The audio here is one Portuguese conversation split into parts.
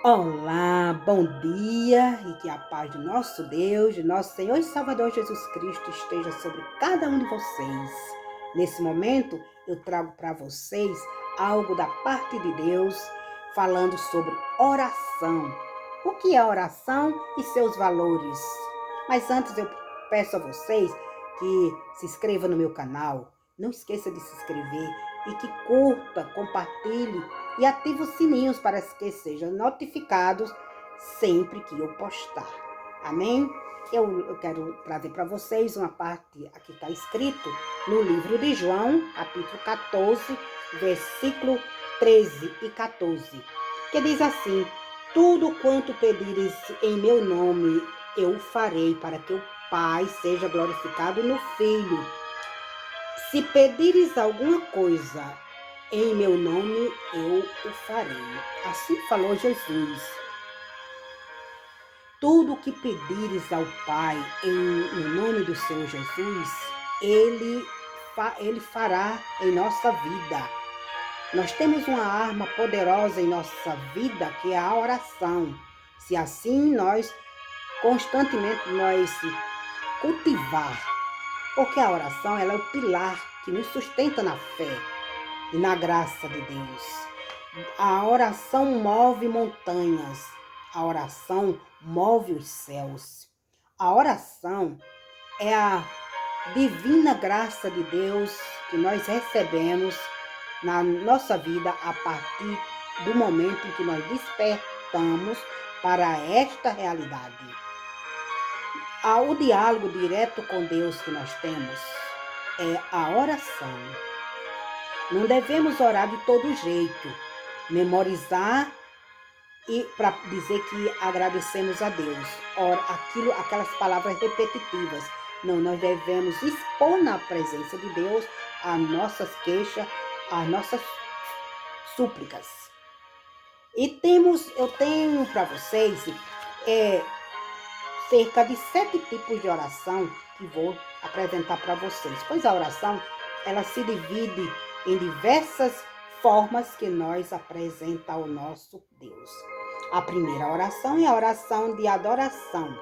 Olá, bom dia e que a paz do nosso Deus, de nosso Senhor e Salvador Jesus Cristo esteja sobre cada um de vocês. Nesse momento, eu trago para vocês algo da parte de Deus, falando sobre oração. O que é oração e seus valores? Mas antes eu peço a vocês que se inscrevam no meu canal. Não esqueça de se inscrever e que curta, compartilhe e ative os sininhos para que sejam notificados sempre que eu postar. Amém? Eu quero trazer para vocês uma parte, aqui está escrito no livro de João, capítulo 14, versículo 13 e 14, que diz assim: tudo quanto pedires em meu nome, eu farei, para que o Pai seja glorificado no Filho. Se pedires alguma coisa em meu nome, eu o farei. Assim falou Jesus. Tudo o que pedires ao Pai no nome do Senhor Jesus, Ele fará em nossa vida. Nós temos uma arma poderosa em nossa vida, que é a oração. Se assim nós constantemente cultivar, porque a oração ela é o pilar que nos sustenta na fé e na graça de Deus. A oração move montanhas, a oração move os céus. A oração é a divina graça de Deus que nós recebemos na nossa vida a partir do momento em que nós despertamos para esta realidade. O diálogo direto com Deus que nós temos é a oração. Não devemos orar de todo jeito, memorizar e para dizer que agradecemos a Deus. Ora, aquelas palavras repetitivas. Não, nós devemos expor na presença de Deus as nossas queixas, as nossas súplicas. E eu tenho para vocês cerca de 7 tipos de oração que vou apresentar para vocês. Pois a oração, ela se divide em diversas formas que nós apresentamos ao nosso Deus. A primeira oração é a oração de adoração.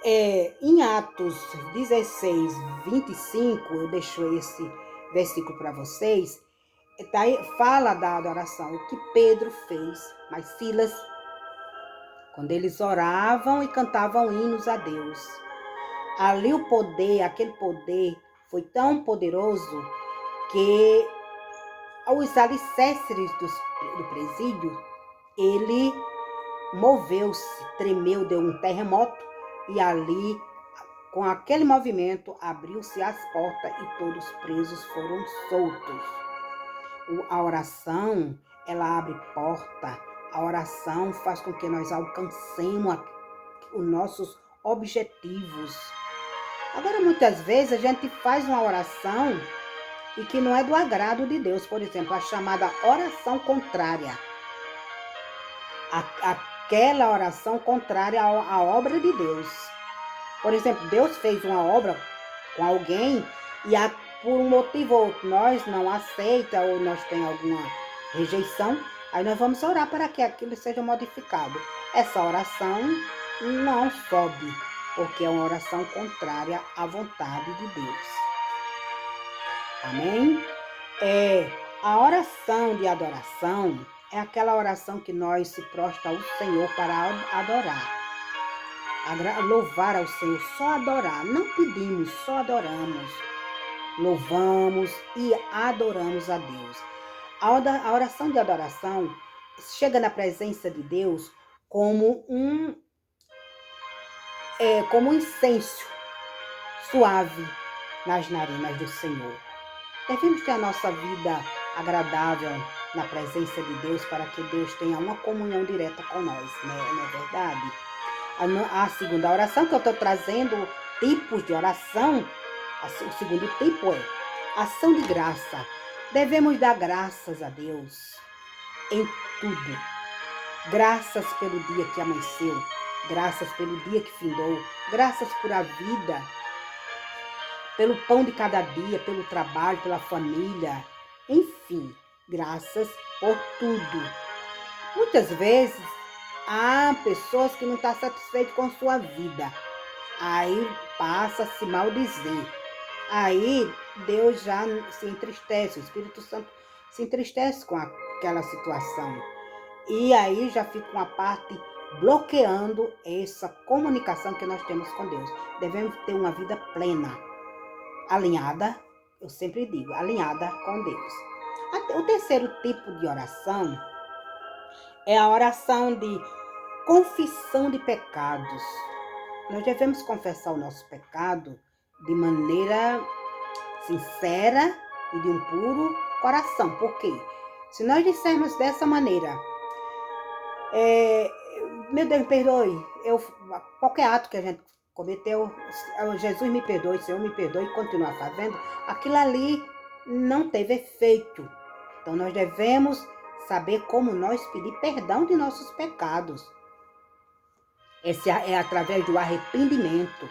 Em Atos 16, 25, eu deixo esse versículo para vocês, fala da adoração, o que Pedro fez, mas Silas, quando eles oravam e cantavam hinos a Deus. Ali aquele poder foi tão poderoso que os alicerces do presídio, ele moveu-se, tremeu, deu um terremoto e ali, com aquele movimento, abriu-se as portas e todos os presos foram soltos. A oração, ela abre porta. A oração faz com que nós alcancemos os nossos objetivos. Agora, muitas vezes, a gente faz uma oração e que não é do agrado de Deus. Por exemplo, a chamada oração contrária. Aquela oração contrária à obra de Deus. Por exemplo, Deus fez uma obra com alguém e por um motivo ou outro nós não aceita ou nós tem alguma rejeição, aí nós vamos orar para que aquilo seja modificado. Essa oração não sobe, porque é uma oração contrária à vontade de Deus. Amém? A oração de adoração é aquela oração que nós se prostra ao Senhor para adorar. Louvar ao Senhor, só adorar. Não pedimos, só adoramos. Louvamos e adoramos a Deus. A oração de adoração chega na presença de Deus como um incenso suave nas narinas do Senhor. Devemos ter a nossa vida agradável na presença de Deus para que Deus tenha uma comunhão direta com nós, né? Não é verdade? A segunda oração que eu estou trazendo, tipos de oração, o segundo tipo é ação de graça. Devemos dar graças a Deus em tudo. Graças pelo dia que amanheceu, graças pelo dia que findou, graças por a vida, pelo pão de cada dia, pelo trabalho, pela família, enfim, graças por tudo. Muitas vezes há pessoas que não estão satisfeitas com sua vida. Aí passa a se maldizer. Aí Deus já se entristece, o Espírito Santo se entristece com aquela situação. E aí já fica uma parte bloqueando essa comunicação que nós temos com Deus. Devemos ter uma vida plena, alinhada, eu sempre digo, alinhada com Deus. O terceiro tipo de oração é a oração de confissão de pecados. Nós devemos confessar o nosso pecado de maneira sincera e de um puro coração. Por quê? Se nós dissermos dessa maneira, meu Deus, me perdoe, qualquer ato que a gente cometeu, Jesus me perdoe, Senhor me perdoe, e continuar fazendo, aquilo ali não teve efeito. Então nós devemos saber como nós pedir perdão de nossos pecados. Esse é através do arrependimento.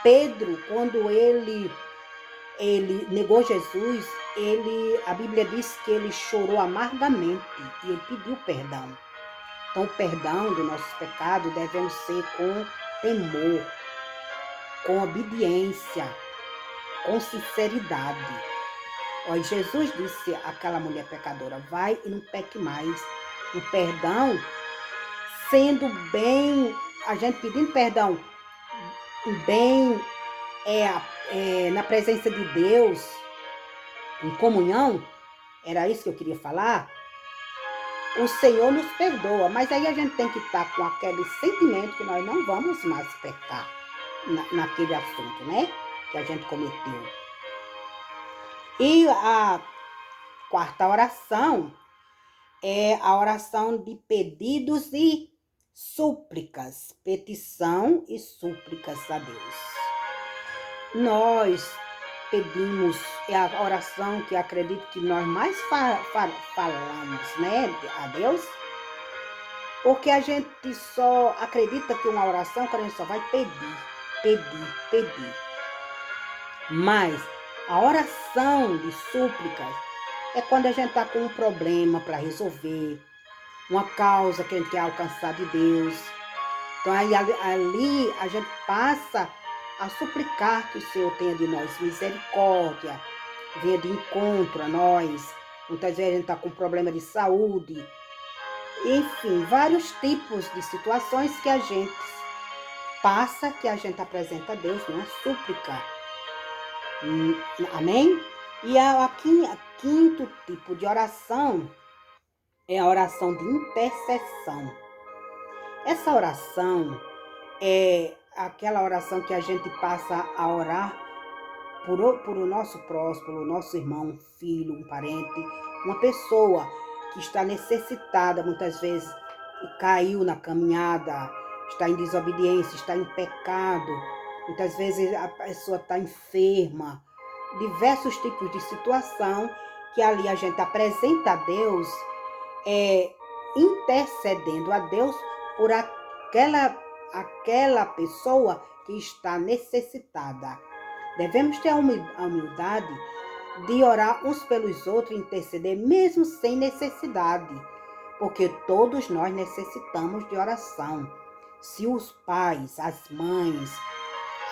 Pedro, quando ele negou Jesus, a Bíblia diz que ele chorou amargamente e ele pediu perdão. Então, o perdão dos nossos pecados devemos ser com temor, com obediência, com sinceridade. Olha, Jesus disse àquela mulher pecadora, vai e não peque mais. O perdão, sendo bem, a gente pedindo perdão, bem na presença de Deus, em comunhão, era isso que eu queria falar, o Senhor nos perdoa, mas aí a gente tem que estar com aquele sentimento que nós não vamos mais pecar naquele assunto, né? Que a gente cometeu. E a quarta oração é a oração de pedidos e súplicas, petição e súplicas a Deus. Nós pedimos, é a oração que acredito que nós mais falamos, né, a Deus, porque a gente só acredita que uma oração que a gente só vai pedir. Mas a oração de súplicas é quando a gente está com um problema para resolver, uma causa que a gente quer alcançar de Deus. Então aí ali a gente passa a suplicar que o Senhor tenha de nós misericórdia, venha de encontro a nós. Muitas vezes a gente está com problema de saúde. Enfim, vários tipos de situações que a gente passa, que a gente apresenta a Deus numa súplica. Amém? E quinto tipo de oração é a oração de intercessão. Essa oração é aquela oração que a gente passa a orar por o nosso próximo, pelo nosso irmão, um filho, um parente, uma pessoa que está necessitada, muitas vezes caiu na caminhada, está em desobediência, está em pecado, muitas vezes a pessoa está enferma, diversos tipos de situação que ali a gente apresenta a Deus, intercedendo a Deus por aquela pessoa que está necessitada. Devemos ter a humildade de orar uns pelos outros, interceder mesmo sem necessidade, porque todos nós necessitamos de oração. Se os pais, as mães,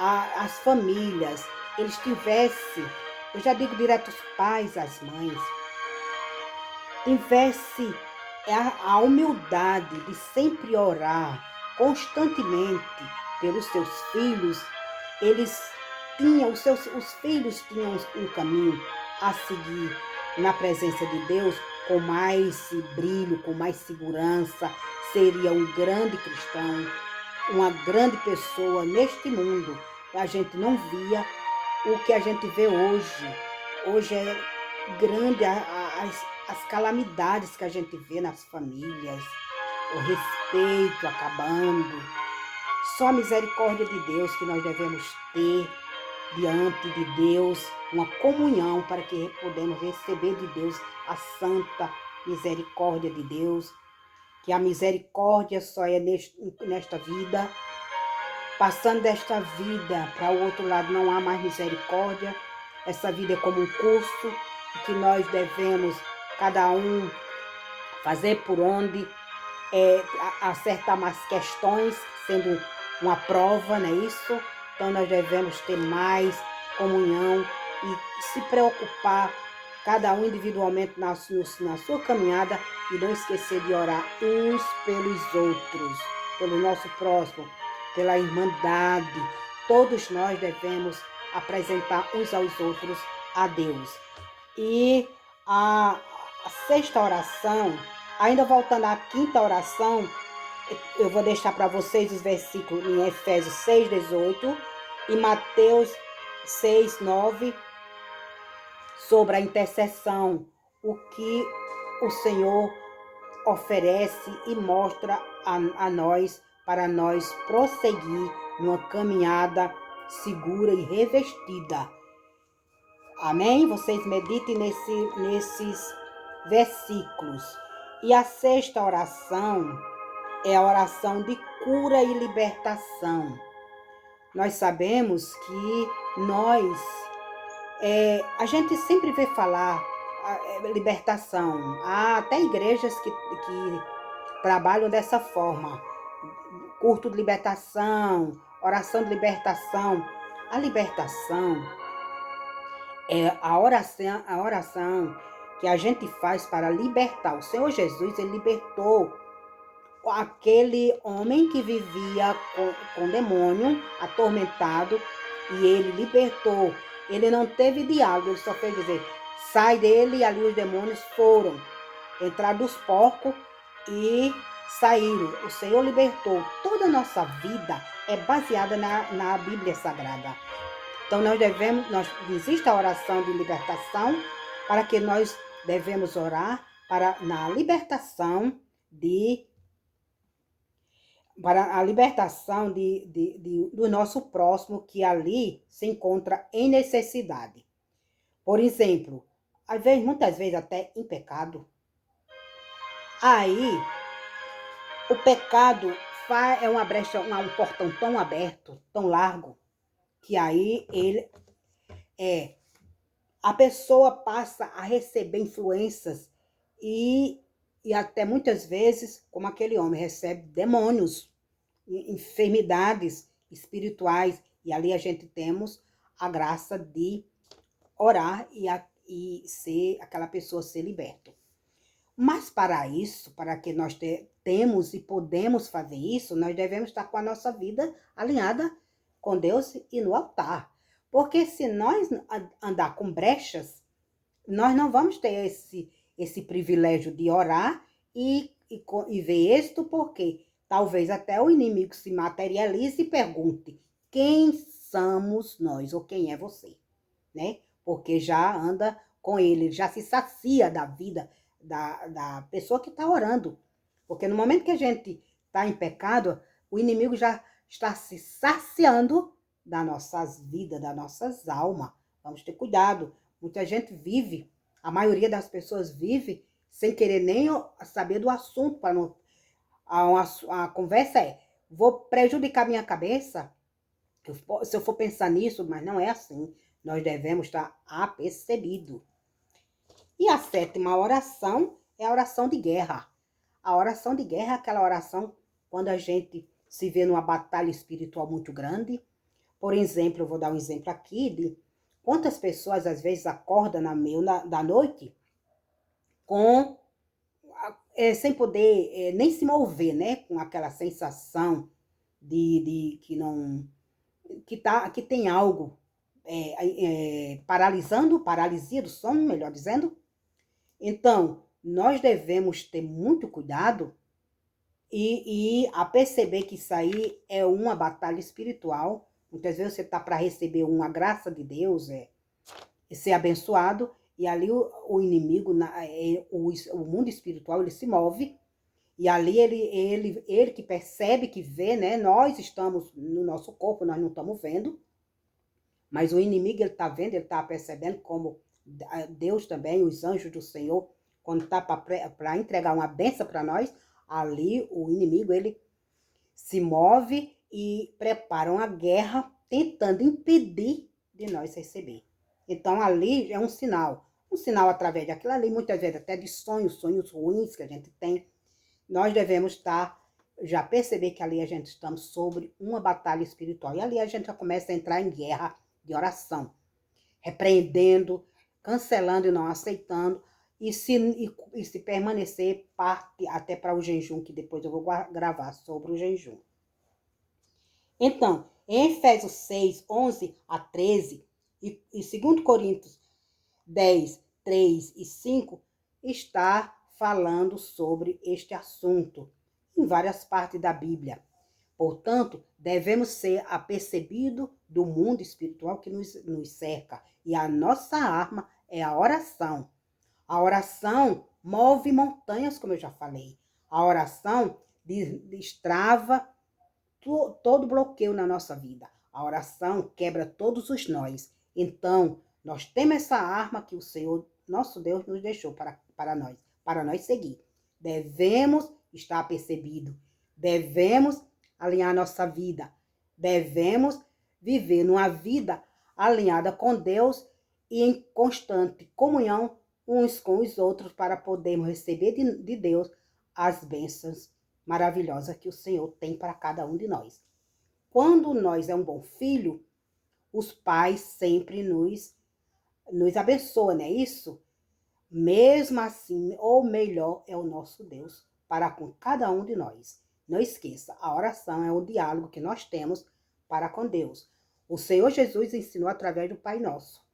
as famílias, eles tivessem, eu já digo direto os pais, as mães, tivesse a humildade de sempre orar constantemente pelos seus filhos, os filhos tinham um caminho a seguir na presença de Deus com mais brilho, com mais segurança, seria um grande cristão, uma grande pessoa neste mundo. A gente não via o que a gente vê hoje. Hoje é grande as calamidades que a gente vê nas famílias, o respeito acabando. Só a misericórdia de Deus que nós devemos ter diante de Deus, uma comunhão para que podemos receber de Deus a santa misericórdia de Deus, que a misericórdia só é nesta vida. Passando desta vida para o outro lado não há mais misericórdia. Essa vida é como um curso que nós devemos, cada um, fazer por onde, acertar mais questões, sendo uma prova, não é isso? Então nós devemos ter mais comunhão e se preocupar, cada um individualmente na sua caminhada, e não esquecer de orar uns pelos outros, pelo nosso próximo, pela irmandade. Todos nós devemos apresentar uns aos outros a Deus. E a sexta oração, ainda voltando à quinta oração, eu vou deixar para vocês os versículos em Efésios 6:18 e Mateus 6:9, sobre a intercessão, o que o Senhor oferece e mostra a nós, para nós prosseguir numa caminhada segura e revestida. Amém? Vocês meditem nesses versículos. E a sexta oração é a oração de cura e libertação. Nós sabemos que a gente sempre vê falar libertação. Há até igrejas que trabalham dessa forma. Culto de libertação, oração de libertação. A libertação é a oração que a gente faz para libertar. O Senhor Jesus, ele libertou aquele homem que vivia com demônio, atormentado, e ele libertou. Ele não teve diálogo, ele só fez dizer, sai dele, e ali os demônios foram. Entraram dos porcos e saíram. O Senhor libertou. Toda a nossa vida é baseada na Bíblia Sagrada. Então existe a oração de libertação, para que nós devemos orar na libertação para a libertação do nosso próximo, que ali se encontra em necessidade. Por exemplo, muitas vezes até em pecado. Aí, o pecado é uma brecha, um portão tão aberto, tão largo, que aí a pessoa passa a receber influências e até muitas vezes, como aquele homem, recebe demônios, enfermidades espirituais, e ali a gente temos a graça de orar e aquela pessoa ser liberta. Mas para isso, para que nós temos e podemos fazer isso, nós devemos estar com a nossa vida alinhada com Deus e no altar. Porque se nós andar com brechas, nós não vamos ter esse privilégio de orar e ver êxito, porque talvez até o inimigo se materialize e pergunte, quem somos nós ou quem é você, né? Porque já anda com ele, já se sacia da vida da pessoa que está orando. Porque no momento que a gente está em pecado, o inimigo já está se saciando das nossas vidas, das nossas almas. Vamos ter cuidado. Muita gente vive, a maioria das pessoas vive sem querer nem saber do assunto. A conversa vou prejudicar minha cabeça? Se eu for pensar nisso, mas não é assim. Nós devemos estar apercebidos. E a sétima oração é a oração de guerra. A oração de guerra é aquela oração quando a gente se vê numa batalha espiritual muito grande. Por exemplo, eu vou dar um exemplo aqui de quantas pessoas às vezes acordam na meio da noite sem poder nem se mover, né? Com aquela sensação de que tem algo paralisia do sono, melhor dizendo. Então, nós devemos ter muito cuidado e a perceber que isso aí é uma batalha espiritual. Muitas vezes você está para receber uma graça de Deus, e ser abençoado, e ali o inimigo, o mundo espiritual, ele se move, e ali ele que percebe, que vê, né? Nós estamos no nosso corpo, nós não estamos vendo, mas o inimigo, ele está vendo, ele está percebendo, como Deus também, os anjos do Senhor, quando está para entregar uma bênção para nós, ali o inimigo, ele se move e prepara uma guerra tentando impedir de nós receber. Então ali é um sinal. um sinal através daquilo ali, muitas vezes até de sonhos ruins que a gente tem. Nós devemos estar, já perceber que ali a gente estamos sobre uma batalha espiritual. E ali a gente já começa a entrar em guerra de oração, repreendendo, cancelando e não aceitando. E se permanecer, parte até para o jejum, que depois eu vou gravar sobre o jejum. Então, em Efésios 6, 11 a 13, e 2 Coríntios 10, 3 e 5, está falando sobre este assunto em várias partes da Bíblia. Portanto, devemos ser apercebidos do mundo espiritual que nos cerca. E a nossa arma é a oração. A oração move montanhas, como eu já falei. A oração destrava todo bloqueio na nossa vida. A oração quebra todos os nós. Então, nós temos essa arma que o Senhor, nosso Deus, nos deixou para nós seguir. Devemos estar apercebidos. Devemos alinhar nossa vida. Devemos viver numa vida alinhada com Deus e em constante comunhão uns com os outros para podermos receber de Deus as bênçãos maravilhosas que o Senhor tem para cada um de nós. Quando nós é um bom filho, os pais sempre nos abençoam, não é isso? Mesmo assim, ou melhor, é o nosso Deus para com cada um de nós. Não esqueça, a oração é o diálogo que nós temos para com Deus. O Senhor Jesus ensinou através do Pai Nosso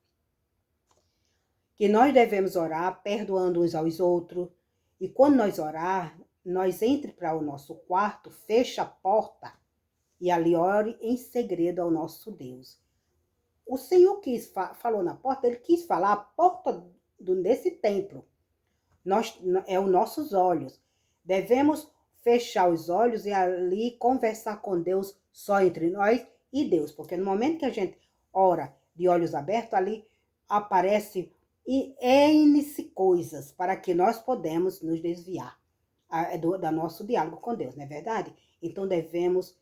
que nós devemos orar perdoando uns aos outros. E quando nós orar, nós entre para o nosso quarto, fecha a porta e ali ore em segredo ao nosso Deus. O Senhor falou na porta, ele quis falar a porta desse templo. É os nossos olhos. Devemos fechar os olhos e ali conversar com Deus só entre nós e Deus. Porque no momento que a gente ora de olhos abertos, ali aparece N coisas para que nós podemos nos desviar do nosso diálogo com Deus, não é verdade? Então devemos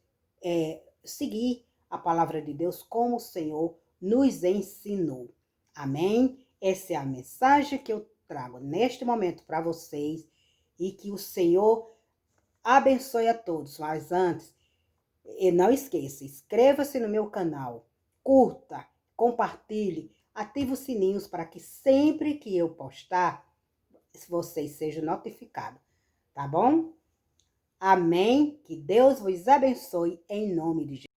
seguir a palavra de Deus como o Senhor nos ensinou. Amém? Essa é a mensagem que eu trago neste momento para vocês e que o Senhor abençoe a todos. Mas antes, não esqueça, inscreva-se no meu canal, curta, compartilhe, ative os sininhos para que sempre que eu postar, vocês sejam notificados, tá bom? Amém? Que Deus vos abençoe em nome de Jesus.